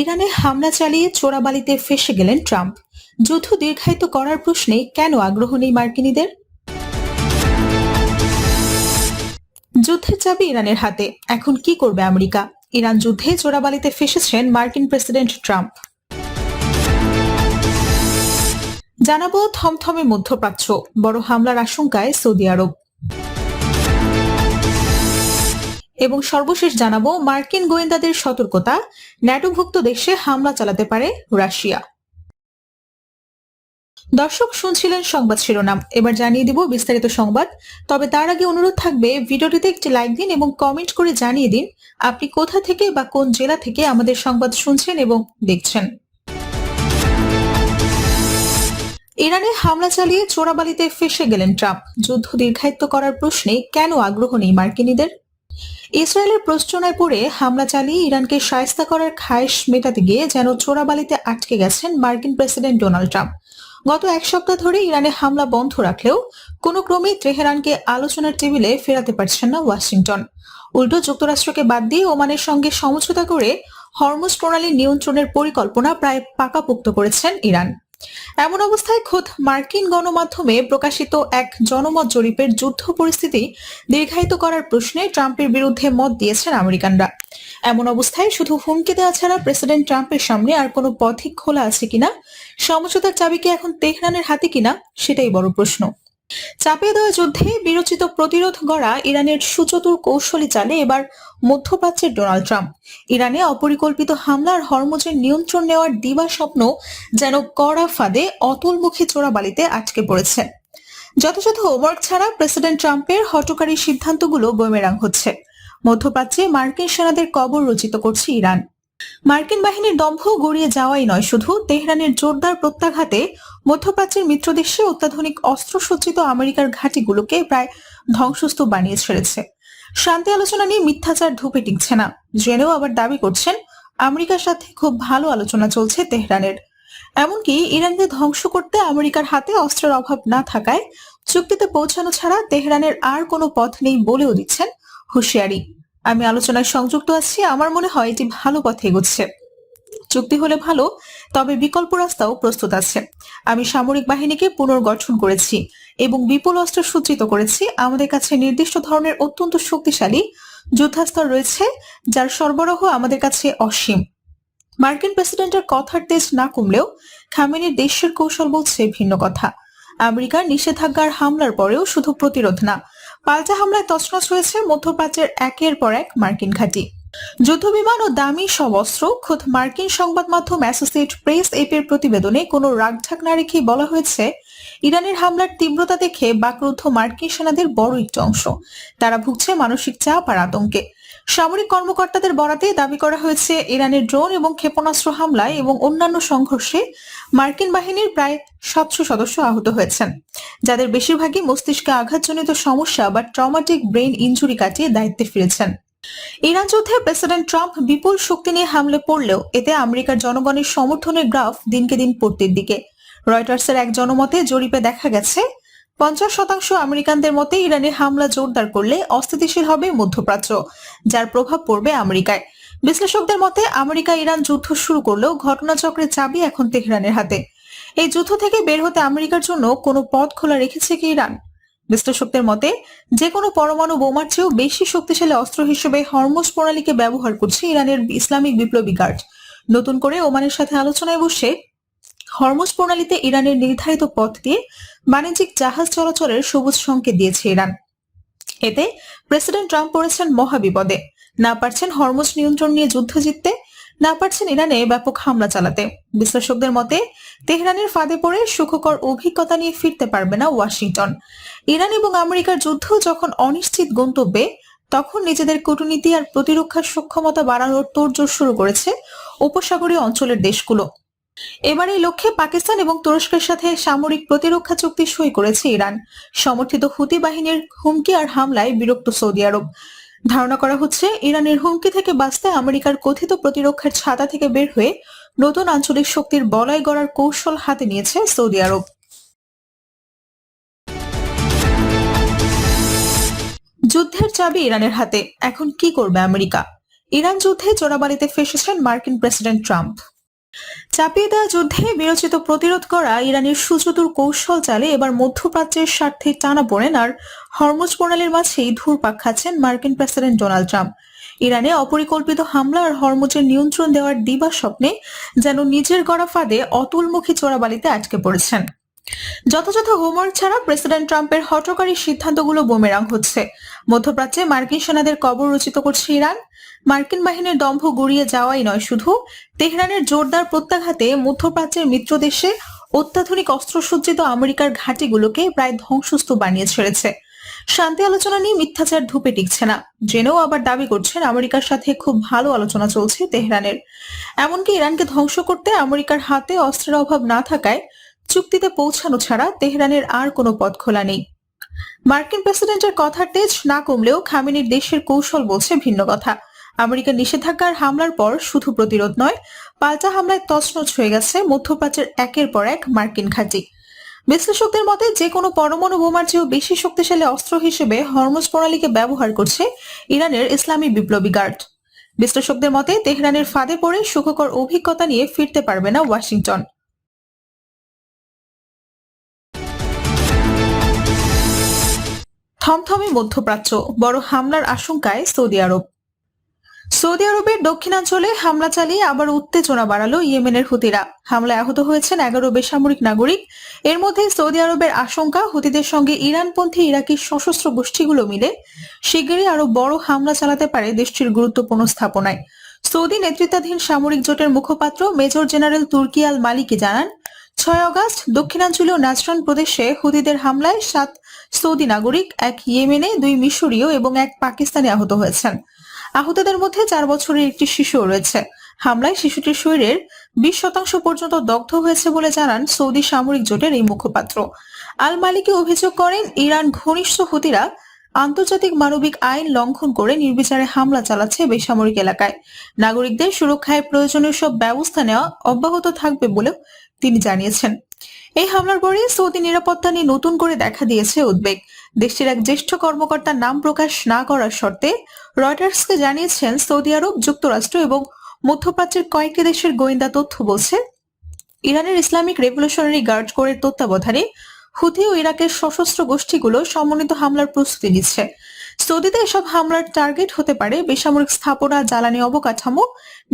ইরানে হামলা চালিয়ে চোরাবালিতে ফেঁসে গেলেন ট্রাম্প। যুদ্ধ দীর্ঘায়িত করার প্রশ্নে কেন আগ্রহ নেই মার্কিনীদের? যুদ্ধের চাবি ইরানের হাতে, এখন কি করবে আমেরিকা? ইরান যুদ্ধে চোরাবালিতে ফেঁসেছেন মার্কিন প্রেসিডেন্ট ট্রাম্প। জানাবো থমথমে মধ্যপ্রাচ্য, বড় হামলার আশঙ্কায় সৌদি আরব। এবং সর্বশেষ জানাবো মার্কিন গোয়েন্দাদের সতর্কতা, ন্যাটোভুক্ত দেশে হামলা চালাতে পারে রাশিয়া। দর্শক, শুনছিলেন সংবাদ শিরোনাম, এবার জানিয়ে দিব বিস্তারিত সংবাদ। তবে তার আগে অনুরোধ থাকবে ভিডিওটিতে একটি লাইক দিন এবং কমেন্ট করে জানিয়ে দিন আপনি কোথা থেকে বা কোন জেলা থেকে আমাদের সংবাদ শুনছেন এবং দেখছেন। ইরানে হামলা চালিয়ে চোরাবালিতে ফেঁসে গেলেন ট্রাম্প। যুদ্ধ দীর্ঘায়িত করার প্রশ্নে কেন আগ্রহ নেই মার্কিনীদের? ইসরায়েলের প্রশ্রয় পড়ে হামলা চালিয়ে ইরানকে শায়েস্তা করার খায়েশ মেটাতে গিয়ে যেন চোরাবালিতে আটকে গেছেন মার্কিন প্রেসিডেন্ট ডোনাল্ড ট্রাম্প। গত এক সপ্তাহ ধরে ইরানে হামলা বন্ধ রাখলেও কোনো ক্রমেই তেহরানকে আলোচনার টেবিলে ফেরাতে পারছেন না ওয়াশিংটন। উল্টো যুক্তরাষ্ট্রকে বাদ দিয়ে ওমানের সঙ্গে সমঝোতা করে হরমুজ প্রণালী নিয়ন্ত্রণের পরিকল্পনা প্রায় পাকাপোক্ত করেছেন ইরান। এমন অবস্থায় খোদ মার্কিন গণমাধ্যমে প্রকাশিত এক জনমত জরিপের যুদ্ধ পরিস্থিতি দীর্ঘায়িত করার প্রশ্নে ট্রাম্পের বিরুদ্ধে মত দিয়েছেন আমেরিকানরা। এমন অবস্থায় শুধু হুমকি দেওয়া ছাড়া প্রেসিডেন্ট ট্রাম্পের সামনে আর কোনো পথই খোলা আছে কিনা, সমঝোতার চাবি কি এখন তেহরানের হাতে কিনা, সেটাই বড় প্রশ্ন। চাপিয়ে দেওয়া যুদ্ধে বিরচিত প্রতিরোধ গড়া ইরানের সুচতুর কৌশলী চালে এবার মধ্যপ্রাচ্যের ডোনাল্ড ট্রাম্প। ইরানে অপরিকল্পিত হামলার হরমুজের নিয়ন্ত্রণ নেওয়ার দিবা স্বপ্ন যেন কড়া ফাঁদে অতুলমুখী চোরাবালিতে আটকে পড়েছে। যথাযথ হোমওয়ার্ক ছাড়া প্রেসিডেন্ট ট্রাম্পের হঠকারী সিদ্ধান্তগুলো বুমেরাং হচ্ছে। মধ্যপ্রাচ্যে মার্কিন সেনাদের কবর রচিত করছে ইরান। মার্কিন বাহিনীর দম্ভ গড়িয়ে যাওয়াই নয়, শুধু তেহরানের জোরদার প্রত্যাঘাতে মধ্যপ্রাচ্যের মিত্রদেশে অত্যাধুনিক অস্ত্রসজ্জিত আমেরিকার ঘাঁটিগুলোকে প্রায় ধ্বংসস্তূপ বানিয়ে ছেড়েছে। শান্তি আলোচনা নিয়ে মিথ্যাচার ধুপে টিকছে না জেনেও আবার দাবি করছেন আমেরিকার সাথে খুব ভালো আলোচনা চলছে তেহরানের। এমনকি ইরানকে ধ্বংস করতে আমেরিকার হাতে অস্ত্রের অভাব না থাকায় চুক্তিতে পৌঁছানো ছাড়া তেহরানের আর কোনো পথ নেই বলেও দিচ্ছেন হুঁশিয়ারি। আমি আলোচনায় সংযুক্ত আছি, আমার মনে হয় এটি ভালো পথে এগোচ্ছে। চুক্তি হলে ভালো, তবে বিকল্প রাস্তাও প্রস্তুত আছে। আমি সামরিক বাহিনীকে পুনর্গঠন করেছি এবং বিপুল অস্ত্র সজ্জিত করেছি। আমাদের কাছে নির্দিষ্ট ধরনের অত্যন্ত শক্তিশালী যুদ্ধাস্ত্র রয়েছে, যার সরবরাহ আমাদের কাছে অসীম। মার্কিন প্রেসিডেন্টের কথার তেজ না কমলেও খামেনির দেশের কৌশল বলছে ভিন্ন কথা। আমেরিকার নিষেধাজ্ঞার হামলার পরেও শুধু প্রতিরোধ না, পাল্টা হামলায় তছনছ হয়েছে মধ্যপ্রাচ্যের একের পর এক মার্কিন ঘাঁটি। যুদ্ধবিমান ও দামি সব অস্ত্র। খোদ মার্কিন সংবাদ মাধ্যম অ্যাসোসিয়েট প্রেস এর প্রতিবেদনে কোনো রাগঢাক না রেখেই বলা হয়েছে, ইরানের হামলার তীব্রতা দেখে বাকরুদ্ধ মার্কিন সেনাদের বড় একটি অংশ। তারা ভুগছে মানসিক চাপ আর আতঙ্কে। সামরিক কর্মকর্তাদের বরাতে দাবি করা হয়েছে, ইরানের ড্রোন এবং ক্ষেপণাস্ত্র হামলায় এবং অন্যান্য সংঘর্ষে মার্কিন বাহিনীর প্রায় 700 সদস্য আহত হয়েছেন, যাদের বেশিরভাগই মস্তিষ্কে আঘাতজনিত সমস্যা বা ট্রমাটিক ব্রেন ইনজুরি কাটিয়ে দায়িত্বে ফিরেছেন। ইরান যুদ্ধে প্রেসিডেন্ট ট্রাম্প বিপুল শক্তি নিয়ে হামলে পড়লেও এতে আমেরিকার জনগণের সমর্থনের গ্রাফ দিনকে দিন পড়তির দিকে। রয়টার্সের এক জনমতে জরিপে দেখা গেছে 50% আমেরিকানদের মতে ইরানে হামলা জোরদার করলে অস্থিতিশীল হবে মধ্যপ্রাচ্য, যার প্রভাব পড়বে আমেরিকায়। বিশ্লেষকদের মতে আমেরিকা ইরান যুদ্ধ শুরু করলেও ঘটনাচক্রের চাবি এখন তেহরানের হাতে। এই যুদ্ধ থেকে বের হতে আমেরিকার জন্য কোনো পথ খোলা রেখেছে কি ইরান? বিশ্লেষকদের মতে যে কোনো পরমাণু বোমার চেয়েও বেশি শক্তিশালী অস্ত্র হিসেবে হরমুজ প্রণালীকে ব্যবহার করছে ইরানের ইসলামিক বিপ্লবী গার্ড। নতুন করে ওমানের সাথে আলোচনায় বসে হরমুজ প্রণালীতে ইরানের নির্ধারিত পথ দিয়ে বাণিজ্যিক জাহাজ চলাচলের সবুজ সংকেত দিয়েছে ইরান। এতে প্রেসিডেন্ট ট্রাম্প পড়েছেন মহাবিপদে। না পারছেন হরমুজ নিয়ন্ত্রণ নিয়ে যুদ্ধ জিততে, না পারছেন ইরানে ব্যাপক হামলা চালাতে। বিশ্লেষকদের মতে তেহরানের ফাঁদে পড়ে সুখকর অভিজ্ঞতা নিয়ে ফিরতে পারবে না ওয়াশিংটন। ইরান এবং আমেরিকার যুদ্ধ যখন অনিশ্চিত গন্তব্যে, তখন নিজেদের কূটনীতি আর প্রতিরক্ষার সক্ষমতা বাড়ানোর তোড়জোড় শুরু করেছে উপসাগরীয় অঞ্চলের দেশগুলো। এবার এই লক্ষ্যে পাকিস্তান এবং তুরস্কের সাথে সামরিক প্রতিরক্ষা চুক্তি সই করেছে ইরান। সমর্থিত হুতি বাহিনীর হুমকি আর হামলায় বিরক্ত সৌদি আরব। ধারণা করা হচ্ছে ইরানের হুমকি থেকে বাঁচতে আমেরিকার কথিত প্রতিরক্ষার ছাতা থেকে বের হয়ে নতুন আঞ্চলিক শক্তির বলয় গড়ার কৌশল হাতে নিয়েছে সৌদি আরব। যুদ্ধের চাবি ইরানের হাতে, এখন কি করবে আমেরিকা? ইরান যুদ্ধে চোরাবালিতে ফেঁসেছেন মার্কিন প্রেসিডেন্ট ট্রাম্প। চাপিয়ে দেওয়া যুদ্ধে বিরোচিত প্রতিরোধ করা ইরানের সুচতুর কৌশল চালে এবার মধ্যপ্রাচ্যের স্বার্থে টানাপোড়েন আর হরমুজ প্রণালীর মাঝেই ধুরপাক খাচ্ছেন মার্কিন প্রেসিডেন্ট ডোনাল্ড ট্রাম্প। ইরানে অপরিকল্পিত হামলা আর হরমুজের নিয়ন্ত্রণ দেওয়ার দিবা স্বপ্নে যেন নিজের গড়া ফাঁদে অতুলমুখী চোরাবালিতে আটকে পড়েছেন। যথাযথ হোমওয়ার্ক ছাড়া প্রেসিডেন্ট ট্রাম্পের হঠকারী সিদ্ধান্তগুলো বুমেরাং হচ্ছে। মধ্যপ্রাচ্যে মার্কিন সেনাদের কবর রচিত করছে ইরান। মার্কিন বাহিনীর দম্ভ গড়িয়ে যাওয়াই নয়, শুধু তেহরানের জোরদার প্রত্যাঘাতে মধ্যপ্রাচ্যের মিত্র দেশে অত্যাধুনিক অস্ত্রসজ্জিত আমেরিকার ঘাঁটিগুলোকে প্রায় ধ্বংসস্তূপ বানিয়ে ছেড়েছে। শান্তি আলোচনা নিয়ে মিথ্যাচার ধুপে টিকছে না, জেনেও আবার দাবি করছেন আমেরিকার সাথে খুব ভালো আলোচনা চলছে তেহরানের। এমনকি ইরানকে ধ্বংস করতে আমেরিকার হাতে অস্ত্রের অভাব না থাকায় চুক্তিতে পৌঁছানো ছাড়া তেহরানের আর কোনো পথ খোলা নেই। মার্কিন প্রেসিডেন্টের কথার তেজ না কমলেও খামেনির দেশের কৌশল বলছে ভিন্ন কথা। আমেরিকার নিষেধাজ্ঞার হামলার পর শুধু প্রতিরোধ নয়, পাল্টা হামলায় তছনছ হয়ে গেছে মধ্যপ্রাচ্যের একের পর এক মার্কিন ঘাঁটি। বিশ্লেষকদের মতে যে কোনো পরমাণু বোমার চেয়েও বেশি শক্তিশালী অস্ত্র হিসেবে হরমুজ প্রণালীকে ব্যবহার করছে ইরানের ইসলামী বিপ্লবী গার্ড। বিশ্লেষকদের মতে তেহরানের ফাঁদে পড়ে সুখকর অভিজ্ঞতা নিয়ে ফিরতে পারবে না ওয়াশিংটন। থমথমে মধ্যপ্রাচ্য, বড় হামলার আশঙ্কায় সৌদি আরব। সৌদি আরবের দক্ষিণাঞ্চলে হামলা চালিয়ে আবার উত্তেজনা বাড়ালো ইয়েমেনের হুতিরা। হামলায় আহত হয়েছেন 11 বেসামরিক নাগরিক। এর মধ্যে সৌদি আরবের আশঙ্কা হুতিদের সঙ্গে ইরানপন্থী ইরাকি সশস্ত্র গোষ্ঠীগুলো মিলে শিগগিরই আরো বড় হামলা চালাতে পারে দেশটির গুরুত্বপূর্ণ স্থাপনায়। সৌদি নেতৃত্বাধীন সামরিক জোটের মুখপাত্র মেজর জেনারেল তুর্কি আল মালিকি জানান, 6 আগস্ট দক্ষিণাঞ্চলীয় নাজরান প্রদেশে হুতিদের হামলায় 7 সৌদি নাগরিক, 1 ইয়েমেনে, 2 মিশরীয় এবং 1 পাকিস্তানি আহত হয়েছেন। আহতদের মধ্যে 4 বছরের একটি শিশুও রয়েছে। হামলায় শিশুটির শরীরের 20% পর্যন্ত দগ্ধ হয়েছে বলে জানান সৌদি সামরিক জোটের এই মুখপাত্র। আল মালিকি অভিযোগ করেন, ইরান ঘনিষ্ঠ হুতিরা আন্তর্জাতিক মানবিক আইন লঙ্ঘন করে নির্বিচারে হামলা চালাচ্ছে বেসামরিক এলাকায়। নাগরিকদের সুরক্ষায় প্রয়োজনীয় সব ব্যবস্থা নেওয়া অব্যাহত থাকবে বলেও তিনি জানিয়েছেন। এই হামলার পরে সৌদি নিরাপত্তা নিয়ে নতুন করে দেখা দিয়েছে উদ্বেগ। দেশটির এক জ্যেষ্ঠ কর্মকর্তা নাম প্রকাশ না করার শর্তে রয়টার্সকে জানিয়েছেন, সৌদি আরব, যুক্তরাষ্ট্র এবং মধ্যপ্রাচ্যের কয়েকটি দেশের গোয়েন্দা তথ্য বলছে ইরানের ইসলামিক রেভলিউশনারি গার্ড কোরের তত্ত্বাবধানে হুথি ও ইরাকের সশস্ত্র গোষ্ঠীগুলো সমন্বিত হামলার প্রস্তুতি নিচ্ছে। সৌদিতে এসব হামলার টার্গেট হতে পারে বেসামরিক স্থাপনা, জ্বালানি অবকাঠামো,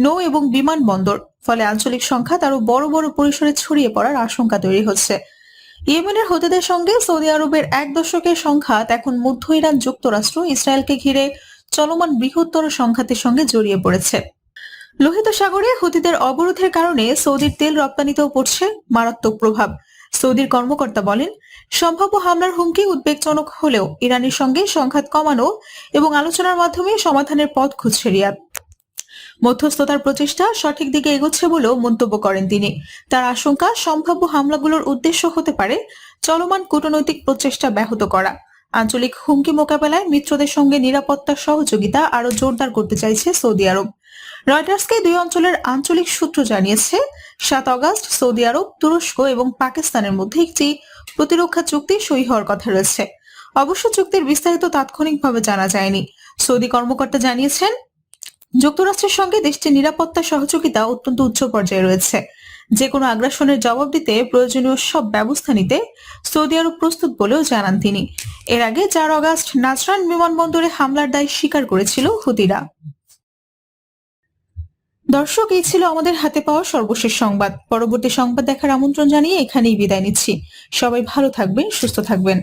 নৌ এবং বিমানবন্দর। ফলে আঞ্চলিক সংঘাত আরো বড় বড় পরিসরে ছড়িয়ে পড়ার আশঙ্কা তৈরি হচ্ছে। ইয়েমেনের হুতিদের সঙ্গে সৌদি আরবের 1 দশকের সংঘাত এখন মধ্য ইরান, যুক্তরাষ্ট্র, ইসরায়েলকে ঘিরে চলমান বৃহত্তর সংঘাতের সঙ্গে জড়িয়ে পড়েছে। লোহিত সাগরে হুতিদের অবরোধের কারণে সৌদির তেল রপ্তানিতেও পড়ছে মারাত্মক প্রভাব। সৌদির কর্মকর্তা বলেন, সম্ভাব্য হামলার হুমকি উদ্বেগজনক হলেও ইরানের সঙ্গে সংঘাত কমানো এবং আলোচনার মাধ্যমে সমাধানের পথ খুঁজছে রিয়াদ। মধ্যস্থতার প্রচেষ্টা সঠিক দিকে এগোচ্ছে বলেও মন্তব্য করেন তিনি। তার আশঙ্কা, সম্ভাব্য হামলাগুলোর উদ্দেশ্য হতে পারে চলমান কূটনৈতিক প্রচেষ্টা ব্যাহত করা। আঞ্চলিক হুমকি মোকাবেলায় মিত্রদের সঙ্গে নিরাপত্তা সহযোগিতা আরো জোরদার করতে চাইছে সৌদি আরব। রয়টার্সকে 2 অঞ্চলের আঞ্চলিক সূত্র জানিয়েছে, 7 আগস্ট সৌদি আরব, তুরস্ক এবং পাকিস্তানের মধ্যে একটি প্রতিরক্ষা চুক্তি সই হওয়ার কথা রয়েছে। অবশ্য চুক্তির বিস্তারিত তাৎক্ষণিকভাবে জানা যায়নি। সৌদি কর্মকর্তা জানিয়েছেন, যুক্তরাষ্ট্রের সঙ্গে দেশটির নিরাপত্তা সহযোগিতা অত্যন্ত উচ্চ পর্যায়ে রয়েছে। যে কোনো আগ্রাসনের জবাব দিতে প্রয়োজনীয় সব ব্যবস্থা নিতে সৌদি আরব প্রস্তুত বলেও জানান তিনি। এর আগে 4 আগস্ট নাজরান বিমানবন্দরে হামলার দায় স্বীকার করেছিল হুতিরা। দর্শক, এই ছিল আমাদের হাতে পাওয়া সর্বশেষ সংবাদ। পরবর্তী সংবাদ দেখার আমন্ত্রণ জানিয়ে এখানেই বিদায় নিচ্ছি। সবাই ভালো থাকবেন, সুস্থ থাকবেন।